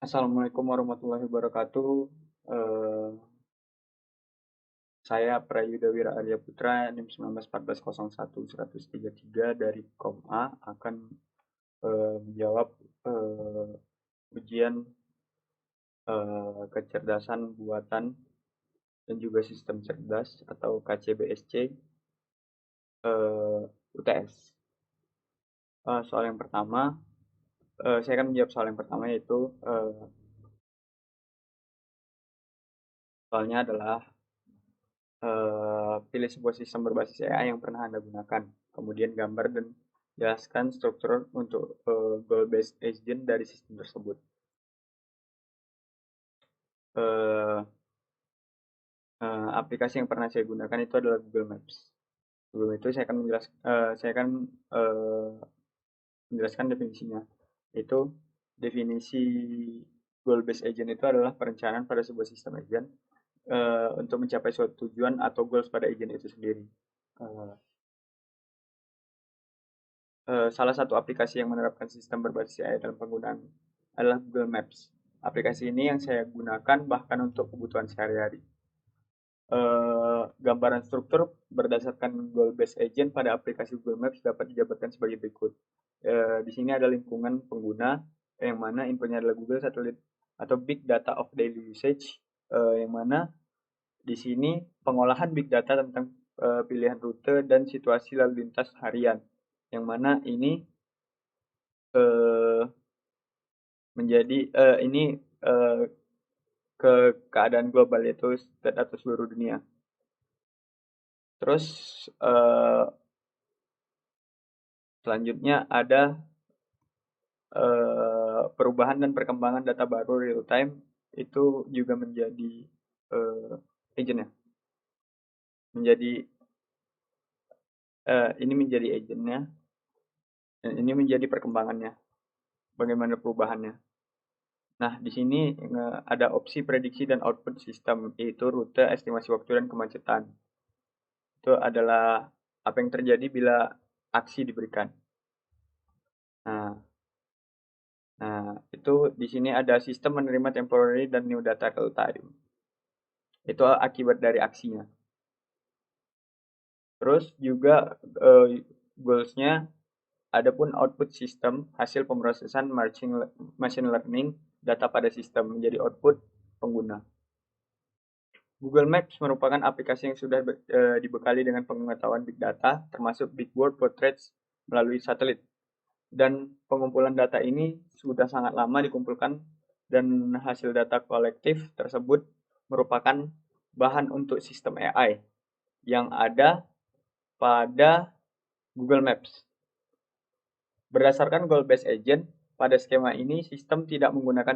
Assalamualaikum warahmatullahi wabarakatuh. Eh, saya Prayudha Wira Arya Putra, NIM 191401-133 dari KOMA akan menjawab ujian kecerdasan buatan dan juga sistem cerdas atau KCBSC UTS. Soal yang pertama, saya akan menjawab soal yang pertama yaitu soalnya adalah pilih sebuah sistem berbasis AI yang pernah Anda gunakan. Kemudian gambar dan jelaskan struktur untuk goal-based agent dari sistem tersebut. Uh, Aplikasi yang pernah saya gunakan itu adalah Google Maps. Sebelum itu saya akan menjelaskan definisinya. Itu definisi goal-based agent itu adalah perencanaan pada sebuah sistem agent untuk mencapai suatu tujuan atau goals pada agent itu sendiri. Salah satu aplikasi yang menerapkan sistem berbasis AI dalam penggunaan adalah Google Maps. Aplikasi ini yang saya gunakan bahkan untuk kebutuhan sehari-hari. Gambaran struktur berdasarkan goal based agent pada aplikasi Google Maps dapat dijabarkan sebagai berikut. Di sini ada lingkungan pengguna yang mana infonya adalah Google Satelit atau Big Data of Daily Usage, yang mana di sini pengolahan big data tentang pilihan rute dan situasi lalu lintas harian, yang mana ini menjadi ini ke keadaan global, yaitu state atau seluruh dunia. Terus selanjutnya ada perubahan dan perkembangan data baru real time, itu juga menjadi agentnya. Ini menjadi agentnya, dan ini menjadi perkembangannya. Bagaimana perubahannya? Nah, di sini ada opsi prediksi dan output sistem, yaitu rute, estimasi waktu, dan kemacetan. Itu adalah apa yang terjadi bila aksi diberikan. Nah, itu di sini ada sistem menerima temporary dan new data real time. Itu akibat dari aksinya. Terus juga goals-nya, adapun output sistem hasil pemrosesan machine learning data pada sistem menjadi output pengguna. Google Maps merupakan aplikasi yang sudah dibekali dengan pengetahuan big data, termasuk big world portraits melalui satelit. Dan pengumpulan data ini sudah sangat lama dikumpulkan, dan hasil data kolektif tersebut merupakan bahan untuk sistem AI yang ada pada Google Maps. Berdasarkan goal-based agent, pada skema ini sistem tidak menggunakan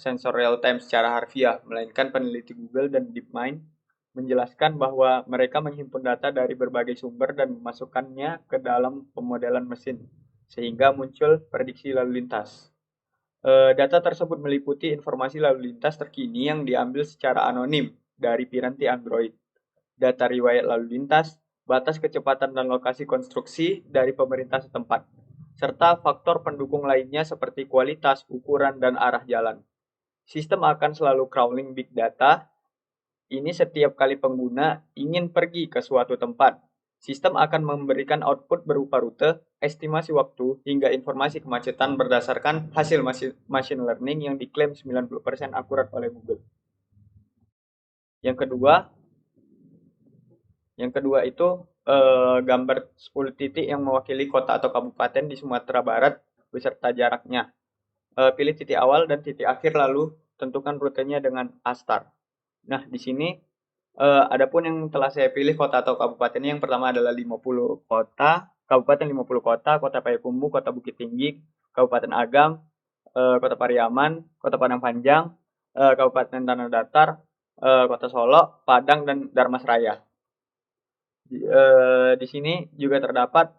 sensor real-time secara harfiah, melainkan peneliti Google dan DeepMind menjelaskan bahwa mereka menghimpun data dari berbagai sumber dan memasukkannya ke dalam pemodelan mesin, sehingga muncul prediksi lalu lintas. Data tersebut meliputi informasi lalu lintas terkini yang diambil secara anonim dari piranti Android, data riwayat lalu lintas, batas kecepatan dan lokasi konstruksi dari pemerintah setempat, serta faktor pendukung lainnya seperti kualitas, ukuran, dan arah jalan. Sistem akan selalu crawling big data. Ini setiap kali pengguna ingin pergi ke suatu tempat. Sistem akan memberikan output berupa rute, estimasi waktu, hingga informasi kemacetan berdasarkan hasil machine learning yang diklaim 90% akurat oleh Google. Yang kedua itu gambar 10 titik yang mewakili kota atau kabupaten di Sumatera Barat beserta jaraknya. Pilih titik awal dan titik akhir, lalu tentukan rutenya dengan A*. Nah, di sini adapun yang telah saya pilih kota atau kabupatennya, yang pertama adalah 50 kota, Kabupaten 50 kota, Kota Payakumbuh, Kota Bukit Tinggi, Kabupaten Agam, Kota Pariaman, Kota Padang Panjang, Kabupaten Tanah Datar, Kota Solo, Padang, dan Dharmasraya. Di sini juga terdapat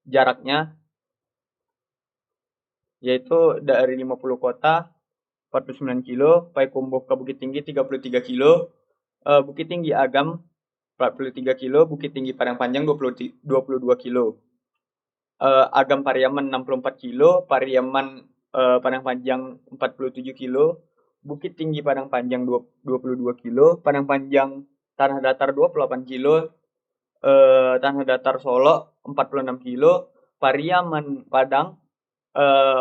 jaraknya, yaitu dari 50 kota 49 kilo, Payakumbuh ke Bukit Tinggi 33 kilo, Bukit Tinggi Agam 43 kilo, Bukit Tinggi Padang Panjang 22 kilo, Agam Pariaman 64 kilo, Pariaman Padang Panjang 47 kilo, Bukit Tinggi Padang Panjang 22 kilo, Padang Panjang Tanah Datar 28 kilo, Tanah Datar Solo 46 kilo, Pariaman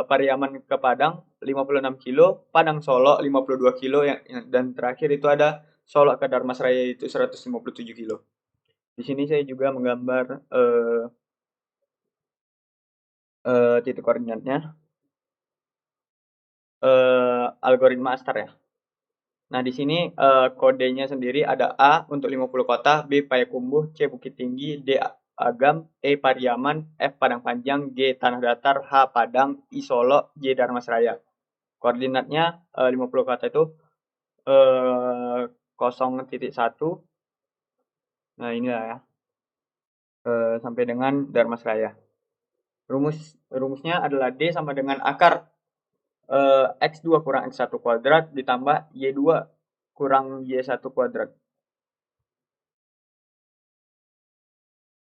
Pariaman ke Padang 56 kilo, Padang Solo 52 kilo, dan terakhir itu ada Solo ke Dharmasraya itu 157 kilo. Di sini saya juga menggambar titik koordinatnya, algoritma ASTAR ya. Nah, di sini kodenya sendiri ada A untuk 50 kota, B Payakumbuh, C Bukit Tinggi, D Agam, E Pariaman, F Padang Panjang, G Tanah Datar, H Padang, I Solo, J Dharmasraya. Koordinatnya 50 kota itu 0.1. Nah, inilah ya. Sampai dengan Dharmasraya. Rumusnya adalah D sama dengan akar X2 kurang X1 kuadrat ditambah Y2 kurang Y1 kuadrat.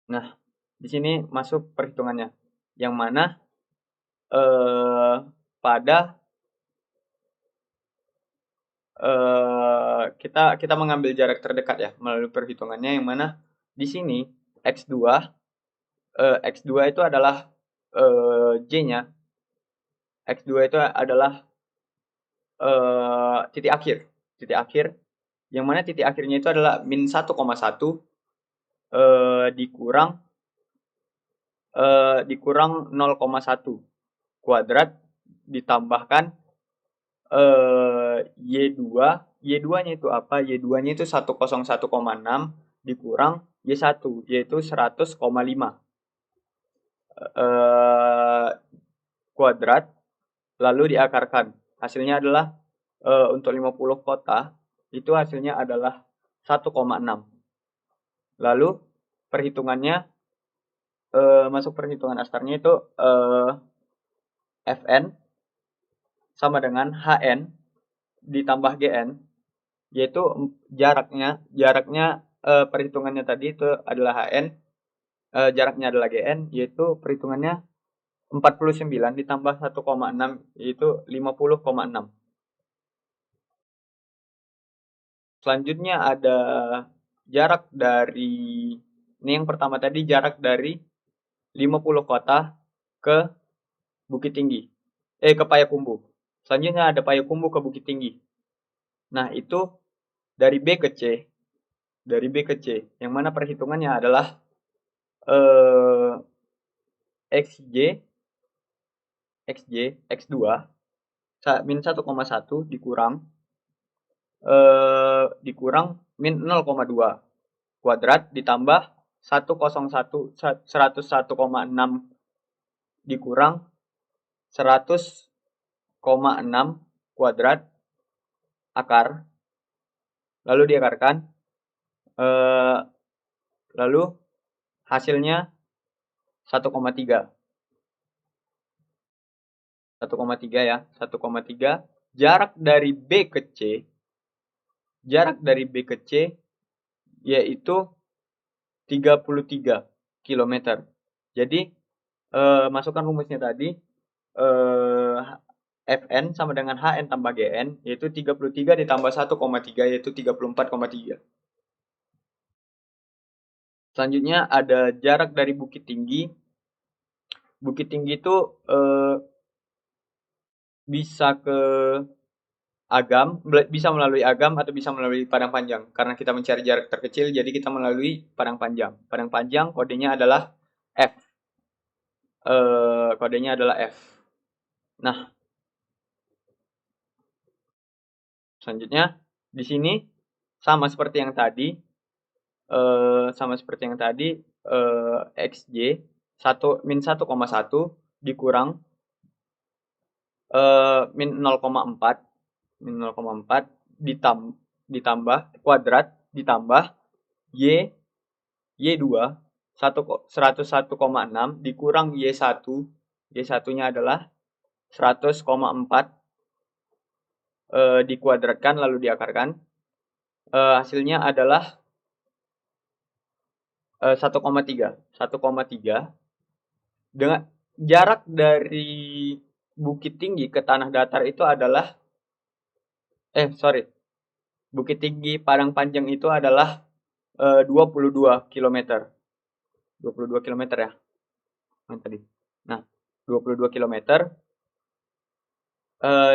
Nah, di sini masuk perhitungannya. Yang mana pada kita mengambil jarak terdekat ya melalui perhitungannya, yang mana di sini X2 itu adalah J-nya. X2 itu adalah titik akhir, yang mana titik akhirnya itu adalah min 1,1 dikurang 0,1 kuadrat ditambahkan Y2-nya itu apa? Y2-nya itu 101,6 dikurang Y1 yaitu 100,5 kuadrat, lalu diakarkan. Hasilnya adalah untuk 50 kota itu hasilnya adalah 1,6. Lalu perhitungannya masuk perhitungan astarnya itu Fn sama dengan Hn ditambah Gn, yaitu jaraknya perhitungannya tadi itu adalah Hn, jaraknya adalah Gn, yaitu perhitungannya 49 ditambah 1,6 yaitu 50,6. Selanjutnya ada jarak dari, ini yang pertama tadi jarak dari 50 kota ke Bukit Tinggi, ke Payakumbuh. Selanjutnya ada Payakumbuh ke Bukit Tinggi. Nah, itu dari B ke C. Yang mana perhitungannya adalah XJ X2 min 1,1 dikurang min 0,2 kuadrat ditambah 101,6 dikurang 100,6 kuadrat akar, lalu diakarkan, lalu hasilnya 1,3 ya, 1,3. Jarak dari B ke C yaitu 33 km. Jadi masukkan rumusnya tadi, Fn sama dengan Hn tambah Gn, yaitu 33 ditambah 1,3 yaitu 34,3. Selanjutnya ada jarak dari Bukit Tinggi. Bukit Tinggi itu bisa ke Agam, bisa melalui Agam atau bisa melalui Padang Panjang. Karena kita mencari jarak terkecil, jadi kita melalui Padang Panjang. Padang Panjang kodenya adalah F. Kodenya adalah F. Nah, selanjutnya di sini sama seperti yang tadi, XJ min 1,1 dikurang min 0,4 ditambah kuadrat ditambah Y2 101,6 dikurang Y1, Y1-nya adalah 100,4 dikuadratkan lalu diakarkan, hasilnya adalah 1,3. Dengan jarak dari Bukit Tinggi ke Tanah Datar itu adalah Bukit Tinggi Padang Panjang itu adalah 22 kilometer. 22 kilometer ya. Yang tadi. Nah, 22 kilometer.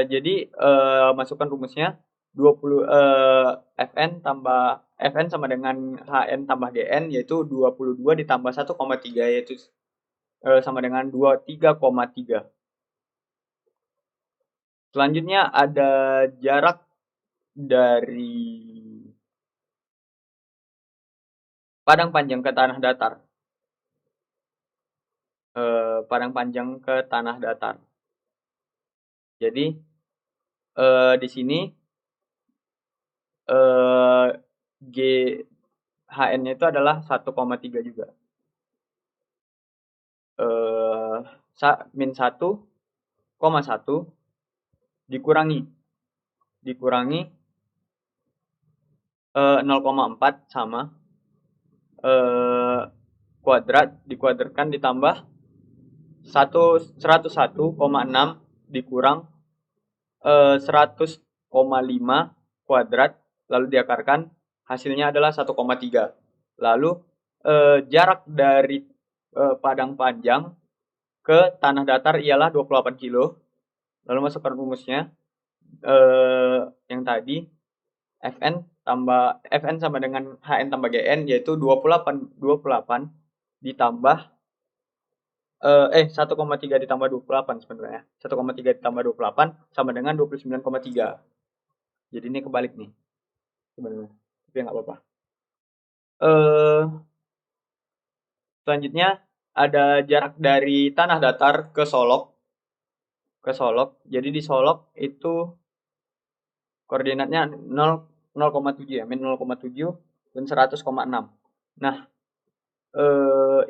Jadi masukkan rumusnya 20 Fn sama dengan Hn tambah Gn, yaitu 22 ditambah 1,3, yaitu sama dengan 23,3. Selanjutnya ada jarak dari Padang Panjang ke Tanah Datar. Padang Panjang ke Tanah Datar. Jadi di sini G HN-nya itu adalah 1,3 juga. Min 1,1 dikurangi 0,4 sama kuadrat dikuadratkan ditambah 101,6 dikurang 100,5 kuadrat lalu diakarkan, hasilnya adalah 1,3. Lalu jarak dari Padang Panjang ke Tanah Datar ialah 28 kilo. Lalu masukkan rumusnya yang tadi Fn sama dengan Hn tambah Gn, yaitu 28 ditambah 1,3 ditambah 28 sebenarnya. 1,3 ditambah 28 sama dengan 29,3. Jadi ini kebalik nih sebenarnya. Tapi nggak apa-apa. Selanjutnya ada jarak dari Tanah Datar ke Solok. Jadi di Solok itu koordinatnya 0,7 ya, min 0,7 dan 100,6. Nah,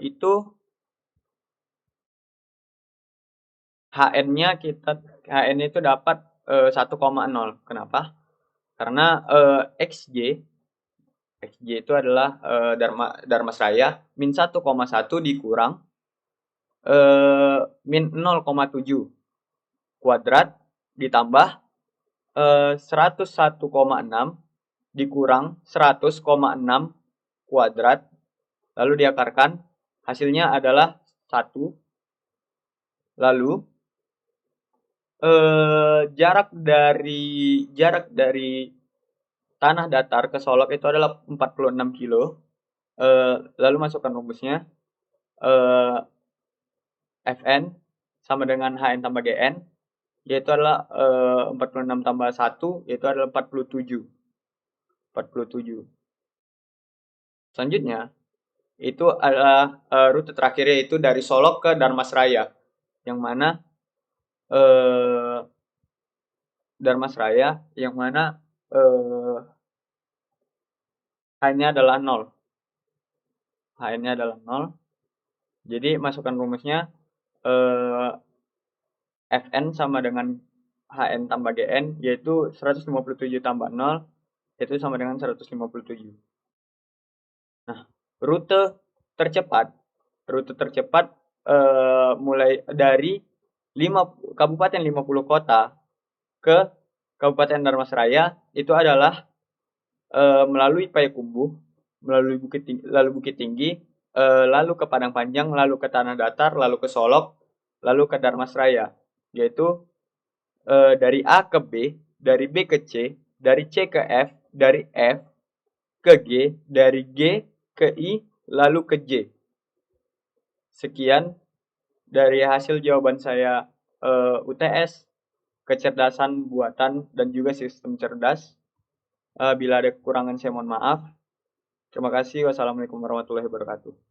itu HN-nya itu dapat 1,0. Kenapa? Karena XJ itu adalah Dharmasraya min 1,1 dikurang min 0,7 kuadrat ditambah 101,6 dikurang 100,6 kuadrat lalu diakarkan, hasilnya adalah 1. Lalu jarak dari Tanah Datar ke Solok itu adalah 46 kilo. Lalu masukkan rumusnya Fn sama dengan Hn tambah Gn, yaitu adalah 46 tambah 1, yaitu adalah 47. Selanjutnya itu adalah rute terakhir, yaitu dari Solok ke Dharmasraya, yang mana H-nya adalah 0. H-nya adalah 0. Jadi masukkan rumusnya Fn sama dengan Hn tambah Gn, yaitu 157 tambah 0, yaitu sama dengan 157. Nah, rute tercepat mulai dari 50 kota ke Kabupaten Dharmasraya itu adalah melalui Payakumbuh, melalui Bukit Tinggi, lalu ke Padang Panjang, lalu ke Tanah Datar, lalu ke Solok, lalu ke Dharmasraya, yaitu dari A ke B, dari B ke C, dari C ke F, dari F ke G, dari G ke I, lalu ke J. Sekian dari hasil jawaban saya UTS, kecerdasan buatan, dan juga sistem cerdas. Bila ada kekurangan saya mohon maaf. Terima kasih. Wassalamualaikum warahmatullahi wabarakatuh.